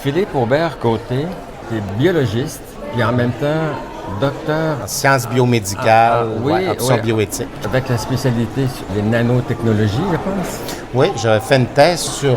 Philippe Aubert-Côté, qui est biologiste, puis en même temps docteur en sciences biomédicales, options bioéthiques. Avec la spécialité sur les nanotechnologies, je pense. Oui, j'avais fait une thèse sur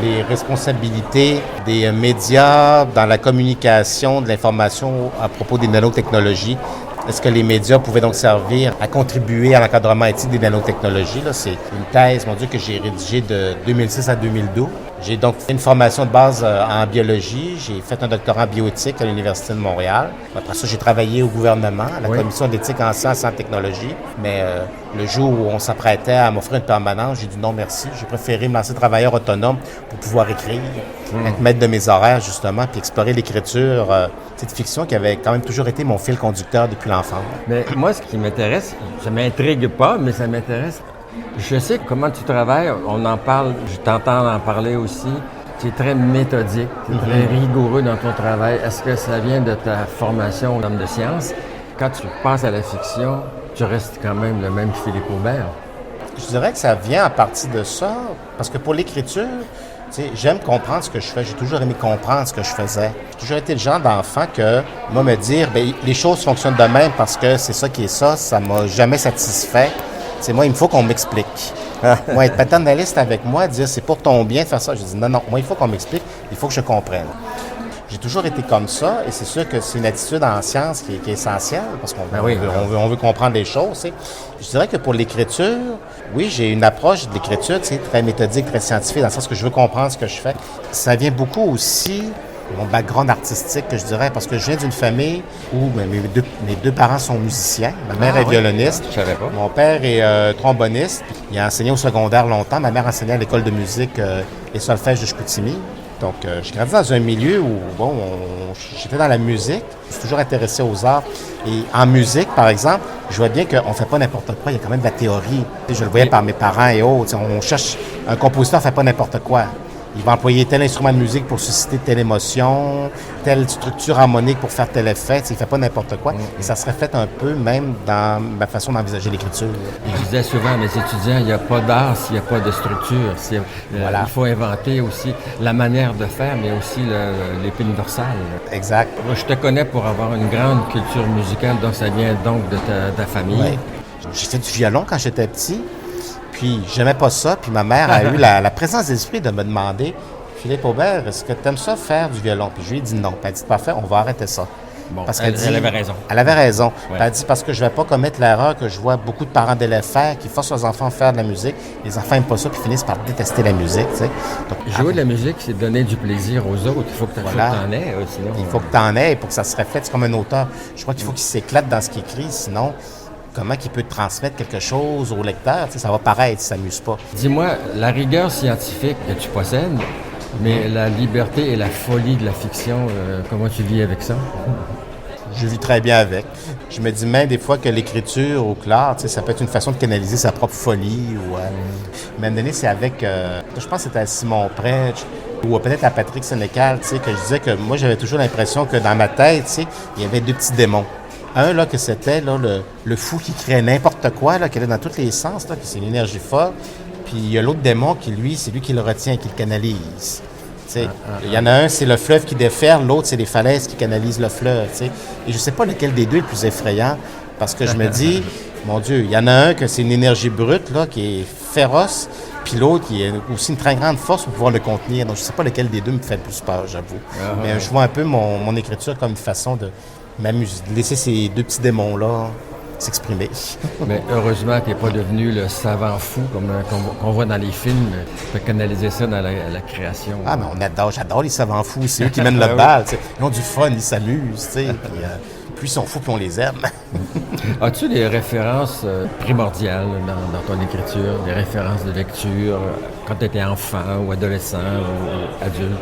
les responsabilités des médias dans la communication de l'information à propos des nanotechnologies. Est-ce que les médias pouvaient donc servir à contribuer à l'encadrement éthique des nanotechnologies? Là, c'est une thèse, mon Dieu, que j'ai rédigée de 2006 à 2012. J'ai donc fait une formation de base en biologie. J'ai fait un doctorat en bioéthique à l'Université de Montréal. Après ça, j'ai travaillé au gouvernement, à la Commission d'éthique en sciences et en technologie. Mais le jour où on s'apprêtait à m'offrir une permanence, j'ai dit non merci. J'ai préféré me lancer travailleur autonome pour pouvoir écrire, être maître de mes horaires, justement, puis explorer l'écriture, cette fiction qui avait quand même toujours été mon fil conducteur depuis l'enfance. Mais moi, ce qui m'intéresse, ça m'intrigue pas, mais ça m'intéresse. Je sais comment tu travailles, on en parle, je t'entends en parler aussi. Tu es très méthodique, tu es très rigoureux dans ton travail. Est-ce que ça vient de ta formation d'homme de science? Quand tu passes à la fiction, tu restes quand même le même Philippe Aubert. Je dirais que ça vient à partir de ça, parce que pour l'écriture, j'aime comprendre ce que je fais. J'ai toujours aimé comprendre ce que je faisais. J'ai toujours été le genre d'enfant que, moi, me dire, bien, les choses fonctionnent de même parce que c'est ça qui est ça m'a jamais satisfait. Moi, il me faut qu'on m'explique. Moi, être paternaliste avec moi, dire c'est pour ton bien de faire ça, je dis non, moi, il faut qu'on m'explique, il faut que je comprenne. J'ai toujours été comme ça et c'est sûr que c'est une attitude en science qui est essentielle parce qu'on veut comprendre les choses. Je dirais que pour l'écriture, oui, j'ai une approche de l'écriture très méthodique, très scientifique, dans le sens que je veux comprendre ce que je fais. Ça vient beaucoup aussi mon background artistique, que je dirais, parce que je viens d'une famille où mes deux parents sont musiciens. Ma mère est violoniste. Je savais pas. Mon père est tromboniste. Il a enseigné au secondaire longtemps. Ma mère enseignait à l'école de musique et solfège de Chicoutimi. Donc, j'ai grandi dans un milieu où, j'étais dans la musique. Je suis toujours intéressé aux arts. Et en musique, par exemple, je vois bien qu'on ne fait pas n'importe quoi. Il y a quand même de la théorie. Je le voyais par mes parents et autres. On cherche un compositeur ne fait pas n'importe quoi. Il va employer tel instrument de musique pour susciter telle émotion, telle structure harmonique pour faire tel effet. Il ne fait pas n'importe quoi. Et ça se reflète un peu même dans ma façon d'envisager l'écriture. Je disais souvent à mes étudiants, il n'y a pas d'art s'il n'y a pas de structure. Il faut inventer aussi la manière de faire, mais aussi l'épine dorsale. Exact. Moi, je te connais pour avoir une grande culture musicale, donc ça vient donc de ta famille. Oui. J'ai fait du violon quand j'étais petit. Puis, j'aimais pas ça. Puis, ma mère a eu la présence d'esprit de me demander « Philippe Aubert, est-ce que tu aimes ça faire du violon? » Puis, je lui ai dit non. Puis, elle dit « Parfait, on va arrêter ça. » Bon, parce elle avait raison. Elle avait raison. Ouais. Elle a dit « Parce que je vais pas commettre l'erreur que je vois beaucoup de parents d'élèves faire, qui forcent leurs enfants à faire de la musique. Les enfants n'aiment pas ça, puis finissent par détester la musique. » Donc, jouer de la musique, c'est donner du plaisir aux autres. Il faut que tu en aies. Sinon, il faut que tu en aies pour que ça se reflète. C'est comme un auteur. Je crois qu'il faut qu'il s'éclate dans ce qu'il écrit, sinon... Comment il peut transmettre quelque chose au lecteur? Ça va paraître, ça ne s'amuse pas. Dis-moi, la rigueur scientifique que tu possèdes, mais la liberté et la folie de la fiction, comment tu vis avec ça? Je vis très bien avec. Je me dis même des fois que l'écriture ou que l'art, ça peut être une façon de canaliser sa propre folie. Même donné, c'est avec, je pense que c'était à Simon Prêtre ou peut-être à Patrick Sénécal, que je disais que moi, j'avais toujours l'impression que dans ma tête, il y avait deux petits démons. Un, là, que c'était là, le fou qui créait n'importe quoi, là, qui allait dans tous les sens, là, que c'est une énergie forte. Puis il y a l'autre démon qui, lui, c'est lui qui le retient, qui le canalise. Il y en a un, c'est le fleuve qui déferle, l'autre, c'est les falaises qui canalisent le fleuve. T'sais. Et je ne sais pas lequel des deux est le plus effrayant, parce que je me dis, mon Dieu, il y en a un que c'est une énergie brute, là, qui est féroce, puis l'autre qui a aussi une très grande force pour pouvoir le contenir. Donc je ne sais pas lequel des deux me fait le plus peur, j'avoue. Mais je vois un peu mon écriture comme une façon de m'amuser, de laisser ces deux petits démons-là s'exprimer. Mais heureusement qu'il n'est pas devenu le savant fou qu'on voit dans les films. Tu peux canaliser ça dans la création. Ah, mais j'adore les savants fous. C'est eux qui mènent le bal. Ils ont du fun, ils s'amusent. Puis ils sont fous, puis on les aime. As-tu des références primordiales dans ton écriture, des références de lecture quand tu étais enfant ou adolescent ou adulte?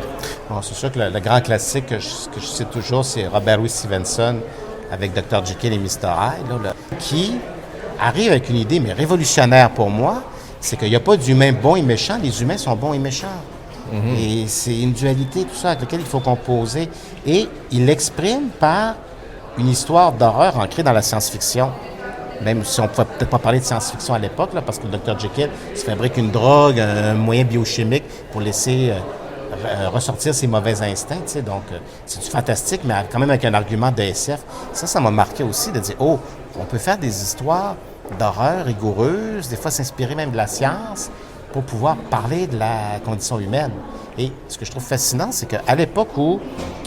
Bon, c'est sûr que le grand classique que je cite toujours, c'est Robert Louis Stevenson avec Dr. Jekyll et Mr. Hyde, qui arrive avec une idée, mais révolutionnaire pour moi, c'est qu'il n'y a pas d'humains bons et méchants, les humains sont bons et méchants. Et c'est une dualité, tout ça, avec laquelle il faut composer. Et il l'exprime par une histoire d'horreur ancrée dans la science-fiction. Même si on ne pouvait peut-être pas parler de science-fiction à l'époque, là, parce que le Dr. Jekyll se fabrique une drogue, un moyen biochimique pour laisser ressortir ses mauvais instincts, tu sais. Donc, c'est du fantastique, mais quand même avec un argument de SF. Ça m'a marqué aussi de dire, oh, on peut faire des histoires d'horreur rigoureuses, des fois s'inspirer même de la science pour pouvoir parler de la condition humaine. Et ce que je trouve fascinant, c'est qu'à l'époque où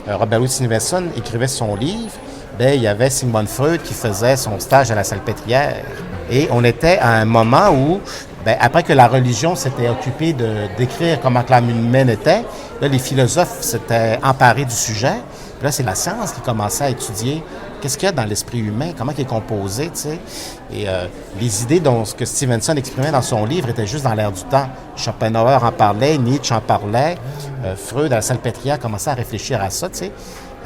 Robert Louis Stevenson écrivait son livre, bien, il y avait Sigmund Freud qui faisait son stage à la Salpêtrière. Et on était à un moment où, bien, après que la religion s'était occupée de décrire comment l'âme humaine était, là, les philosophes s'étaient emparés du sujet. Puis là, c'est la science qui commençait à étudier qu'est-ce qu'il y a dans l'esprit humain, comment il est composé, tu sais. Et les idées dont ce que Stevenson exprimait dans son livre étaient juste dans l'air du temps. Schopenhauer en parlait, Nietzsche en parlait, Freud à la Salpêtrière commençait à réfléchir à ça, tu sais.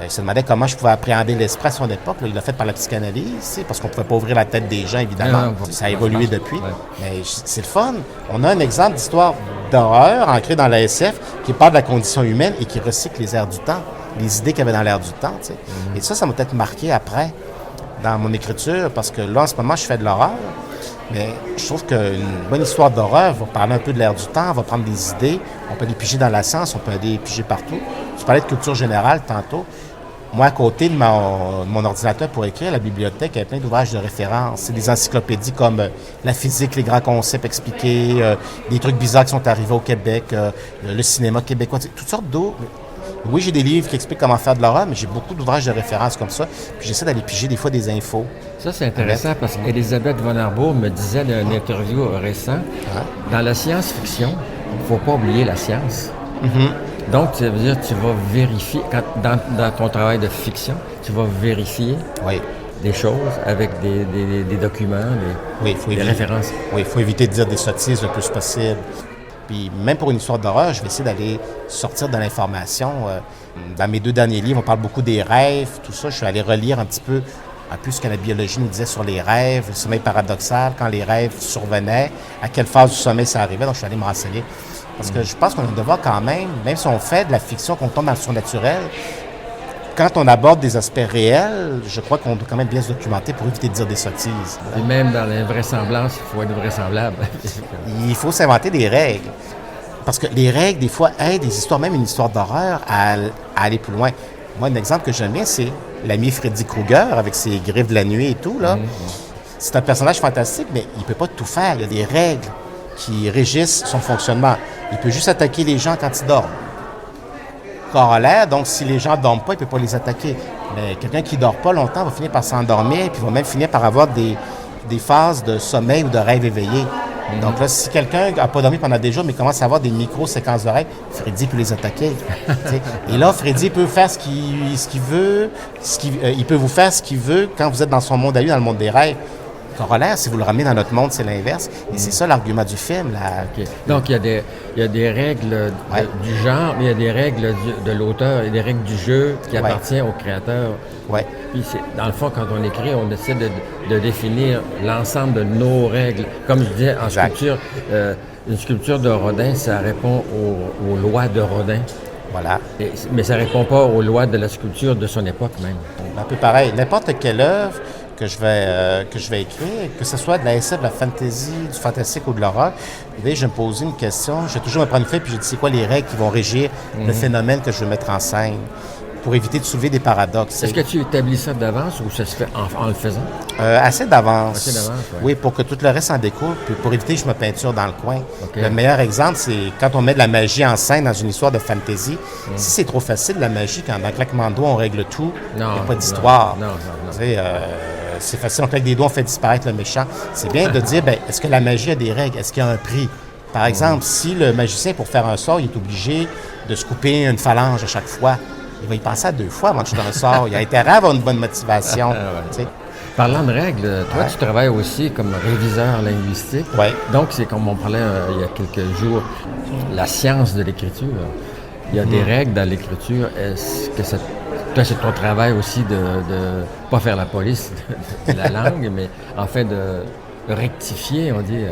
Il se demandait comment je pouvais appréhender l'esprit à son époque. Là, il l'a fait par la psychanalyse, tu sais, parce qu'on ne pouvait pas ouvrir la tête des gens, évidemment. Ça a évolué depuis. Ouais. Mais c'est le fun. On a un exemple d'histoire d'horreur ancrée dans la SF qui parle de la condition humaine et qui recycle les airs du temps, les idées qu'il y avait dans l'air du temps. Tu sais. Et ça m'a peut-être marqué après dans mon écriture, parce que là, en ce moment, je fais de l'horreur. Mais je trouve qu'une bonne histoire d'horreur va parler un peu de l'air du temps, va prendre des idées. On peut les piger dans la science, on peut les piger partout. Tu parlais de culture générale tantôt. Moi, à côté de mon ordinateur pour écrire, la bibliothèque, il y a plein d'ouvrages de référence. C'est des encyclopédies comme la physique, les grands concepts expliqués, des trucs bizarres qui sont arrivés au Québec, le cinéma québécois, toutes sortes d'eau. Oui, j'ai des livres qui expliquent comment faire de l'horreur, mais j'ai beaucoup d'ouvrages de référence comme ça. Puis j'essaie d'aller piger des fois des infos. Ça, c'est intéressant parce qu'Elisabeth von Arbour me disait dans une interview récent, dans la science-fiction, il ne faut pas oublier la science. Mm-hmm. Donc, ça veut dire que tu vas vérifier, dans ton travail de fiction, tu vas vérifier des choses avec des documents, des références. Oui, il faut éviter de dire des sottises le plus possible. Puis même pour une histoire d'horreur, je vais essayer d'aller sortir de l'information. Dans mes 2 derniers livres, on parle beaucoup des rêves, tout ça. Je suis allé relire un peu ce que la biologie nous disait sur les rêves, le sommeil paradoxal, quand les rêves survenaient, à quelle phase du sommeil ça arrivait. Donc, je suis allé me renseigner. Parce que je pense qu'on a le devoir quand même si on fait de la fiction, qu'on tombe dans le surnaturel, quand on aborde des aspects réels, je crois qu'on doit quand même bien se documenter pour éviter de dire des sottises. Et même dans l'invraisemblance, il faut être vraisemblable. Il faut s'inventer des règles. Parce que les règles, des fois, aident des histoires, même une histoire d'horreur, à aller plus loin. Moi, un exemple que j'aime bien, c'est l'ami Freddy Krueger, avec ses griffes de la nuit et tout, là. C'est un personnage fantastique, mais il ne peut pas tout faire. Il y a des règles qui régissent son fonctionnement. Il peut juste attaquer les gens quand ils dorment. Corollaire, donc si les gens ne dorment pas, il ne peut pas les attaquer. Mais quelqu'un qui ne dort pas longtemps va finir par s'endormir, puis va même finir par avoir des phases de sommeil ou de rêve éveillé. Donc là, si quelqu'un n'a pas dormi pendant des jours, mais commence à avoir des micro-séquences de rêve, Freddy peut les attaquer. Et là, Freddy peut faire ce qu'il veut, il peut vous faire ce qu'il veut quand vous êtes dans son monde à lui, dans le monde des rêves. Corollaire, si vous le ramenez dans notre monde, c'est l'inverse. Et c'est ça l'argument du film. Okay. Donc, il y a des règles du genre, mais il y a des règles de l'auteur, il y a des règles du jeu qui appartiennent au créateur. Ouais. Puis, dans le fond, quand on écrit, on essaie de définir l'ensemble de nos règles. Comme je disais, en sculpture, une sculpture de Rodin, ça répond aux lois de Rodin. Voilà. Mais ça ne répond pas aux lois de la sculpture de son époque même. Un peu pareil. N'importe quelle œuvre que je vais écrire, que ce soit de la SF, de la fantasy, du fantastique ou de l'horreur, je vais me poser une question. Je vais toujours me prendre une feuille puis je dis c'est quoi les règles qui vont régir le phénomène que je veux mettre en scène pour éviter de soulever des paradoxes. Est-ce que tu établis ça d'avance ou ça se fait en le faisant? Assez d'avance. Assez d'avance, oui. Oui, pour que tout le reste en découle, puis pour éviter que je me peinture dans le coin. Okay. Le meilleur exemple, c'est quand on met de la magie en scène dans une histoire de fantasy. Si c'est trop facile, la magie, quand dans un claquement de doigts, on règle tout, il n'y a pas d'histoire. Non. C'est facile, on claque des doigts, on fait disparaître le méchant. C'est bien de dire, est-ce que la magie a des règles? Est-ce qu'il y a un prix? Par exemple, si le magicien, pour faire un sort, il est obligé de se couper une phalange à chaque fois, il va y penser à 2 fois avant de jeter un sort. Il a intérêt à avoir une bonne motivation. Parlant de règles, toi, tu travailles aussi comme réviseur linguistique. Oui. Donc, c'est comme on parlait il y a quelques jours, la science de l'écriture. Il y a des règles dans l'écriture. Est-ce que toi, c'est ton travail aussi de pas faire la police de la langue, mais en fait de rectifier, on dit.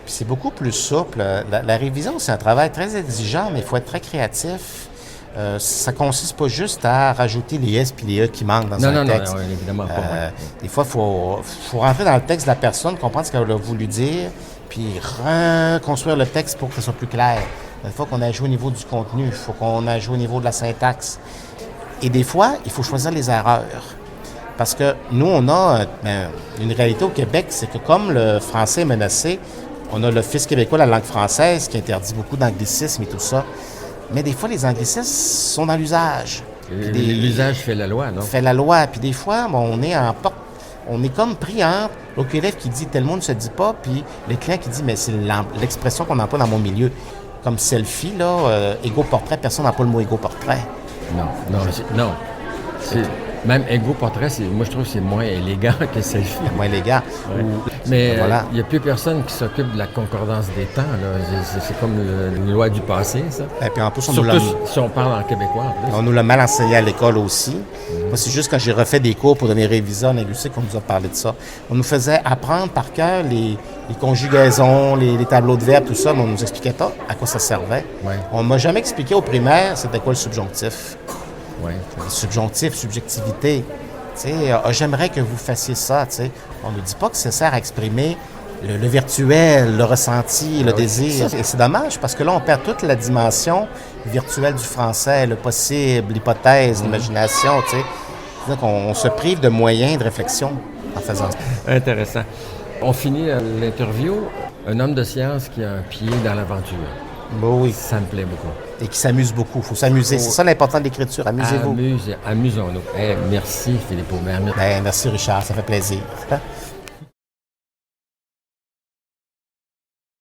Puis c'est beaucoup plus souple. La révision, c'est un travail très exigeant, mais il faut être très créatif. Ça consiste pas juste à rajouter les S puis les E qui manquent dans un texte. Non, évidemment pas. Des fois, il faut rentrer dans le texte de la personne, comprendre ce qu'elle a voulu dire, puis reconstruire le texte pour que ce soit plus clair. Il faut qu'on aille jouer au niveau du contenu, il faut qu'on aille jouer au niveau de la syntaxe. Et des fois, il faut choisir les erreurs. Parce que nous, on a une réalité au Québec, c'est que comme le français est menacé, on a l'Office québécois de la langue française qui interdit beaucoup d'anglicismes et tout ça. Mais des fois, les anglicismes sont dans l'usage. L'usage fait la loi, non? Fait la loi. Puis des fois, on est comme pris entre l'autre élève qui dit « tel mot ne se dit pas », puis le client qui dit « mais c'est l'expression qu'on emploie dans mon milieu ». Comme selfie, là, égo-portrait, personne n'a pas le mot égo-portrait. Non. Même égo-portrait, moi je trouve que c'est moins élégant que selfie. Moins élégant. Ouais. Mais il n'y a plus personne qui s'occupe de la concordance des temps. Là. C'est comme une loi du passé, ça. Et puis en plus, surtout si on parle en québécois. En plus. On nous l'a mal enseigné à l'école aussi. Moi, c'est juste quand j'ai refait des cours pour devenir réviseur en linguistique qu'on nous a parlé de ça. On nous faisait apprendre par cœur les conjugaisons, les tableaux de verbes, tout ça, mais on nous expliquait pas à quoi ça servait. Ouais. On m'a jamais expliqué au primaire c'était quoi le subjonctif. Ouais. Subjonctif, subjectivité. J'aimerais que vous fassiez ça. T'sais. On ne dit pas que ça sert à exprimer le virtuel, le ressenti, le désir. Et c'est dommage parce que là, on perd toute la dimension virtuelle du français, le possible, l'hypothèse, l'imagination. Donc, on se prive de moyens de réflexion en faisant ça. Intéressant. On finit l'interview. Un homme de science qui a un pied dans l'aventure. Bon, oui. Ça me plaît beaucoup. Et qui s'amuse beaucoup. Il faut s'amuser. C'est ça l'important de l'écriture. Amusez-vous. Amusons-nous. Merci, Philippe Aubert. Merci, Richard. Ça fait plaisir.